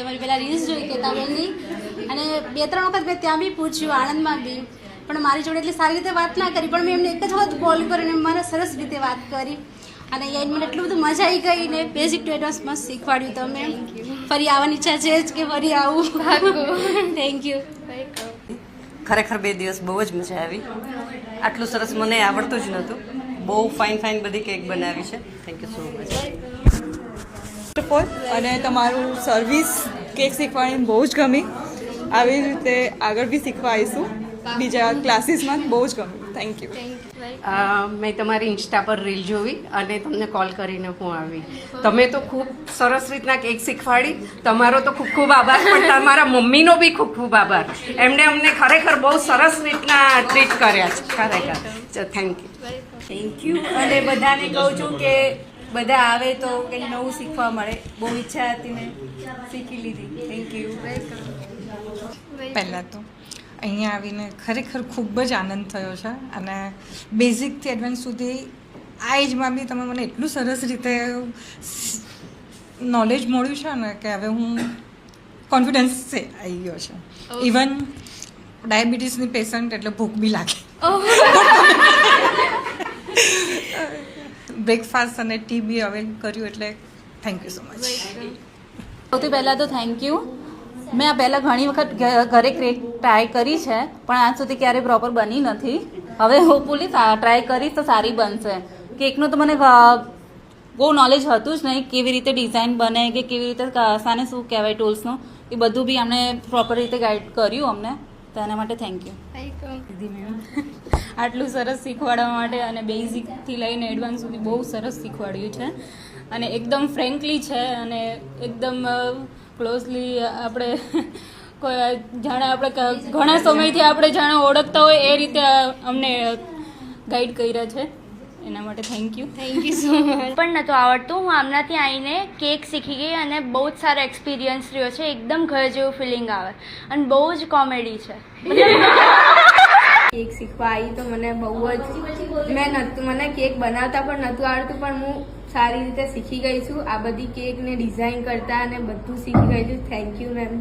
તમારી પહેલાં રીલ્સ જોઈ કેતાબેનની અને 2-3 વખત મેં ત્યાં બી પૂછ્યું, આણંદમાં બી, પણ મારી જોડે એટલી સારી રીતે વાત ના કરી. પણ મેં એમને એક જ વખત કોલ કરીને મને સરસ રીતે વાત કરી અને અહીંયા મને એટલું બધું મજા આવી ગઈ ને. બેઝિક ટુ એડવાન્સ મસ્ત શીખવાડ્યું તમે. ફરી આવવાની ઈચ્છા છે જ કે ફરી આવું. Thank you. ખરેખર 2 દિવસ બહુ જ મજા આવી. આટલું સરસ મને આવડતું જ નહોતું. બહુ ફાઇન બધી કેક બનાવી છે. Thank you so much. અને તમારું સર્વિસ કેક શીખવાની બહુ જ ગમી. આવી રીતે આગળ બી શીખવા આવીશું બીજા ક્લાસીસમાં. બહુ જ ગમ્યું. Thank you. મેં તમારી ઇન્સ્ટા પર રીલ જોઈ અને તમને કોલ કરીને હું આવી. તમે તો ખૂબ સરસ રીતના કેક શીખવાડી. તમારો તો ખૂબ ખૂબ આભાર, પણ તમારા મમ્મીનો બી ખૂબ ખૂબ આભાર. એમણે અમને ખરેખર બહુ સરસ રીતના ટ્રીટ કર્યા છે. ખરેખર થેન્ક યુ. અને બધાને કહું છું કે બધા આવે તો કંઈ નવું શીખવા મળે. બહુ ઈચ્છા હતી ને શીખી લીધી. Thank you. પહેલાં તો અહીંયા આવીને ખરેખર ખૂબ જ આનંદ થયો છે અને બેઝિકથી એડવાન્સ સુધી આ એજમાં બી તમે મને એટલું સરસ રીતે નોલેજ મળ્યું છે ને કે હવે હું કોન્ફિડન્સ આવી ગયો છે. ઇવન ડાયાબિટીસની પેશન્ટ એટલે ભૂખ બી લાગે. બ્રેકફાસ્ટ અને ટી બી હવે કર્યું એટલે થેન્ક યુ સો મચ. સૌથી પહેલાં તો થેન્ક યુ. મેં આ પહેલાં ઘણી વખત ઘરે કેક ટ્રાય કરી છે, પણ આજ સુધી ક્યારેય પ્રોપર બની નથી. હવે હોપફુલી ટ્રાય કરીશ તો સારી બનશે. કેકનું તો મને બહુ નોલેજ હતું જ નહીં, કેવી રીતે ડિઝાઇન બને કે કેવી રીતે સાને શું કહેવાય ટૂલ્સનું, એ બધું બી અમને પ્રોપર રીતે ગાઈડ કર્યું અમને, તો એના માટે થેન્ક યુ. આટલું સરસ શીખવાડવા માટે અને બેઝિકથી લઈને એડવાન્સ સુધી બહુ સરસ શીખવાડ્યું છે અને એકદમ ફ્રેન્કલી છે અને એકદમ ક્લોઝલી આપણે જાણે આપણે ઘણા સમયથી આપણે જાણે ઓળખતા હોય એ રીતે અમને ગાઈડ કર્યા છે. એના માટે થેન્ક યુ સો મચ. પણ નહોતું આવડતું. હું આમનાથી આવીને કેક શીખી ગઈ અને બહુ જ સારો એક્સપિરિયન્સ રહ્યો છે. એકદમ ઘર જેવું ફિલિંગ આવે અને બહુ જ કોમેડી છે. કેક શીખવા આવી તો મને બહુ જ મને કેક બનાવતા પણ નહોતું આવડતું, પણ હું સારી રીતે શીખી ગઈ છું. આ બધી કેકને ડિઝાઇન કરતા અને બધું શીખી ગઈ છું. Thank you ma'am.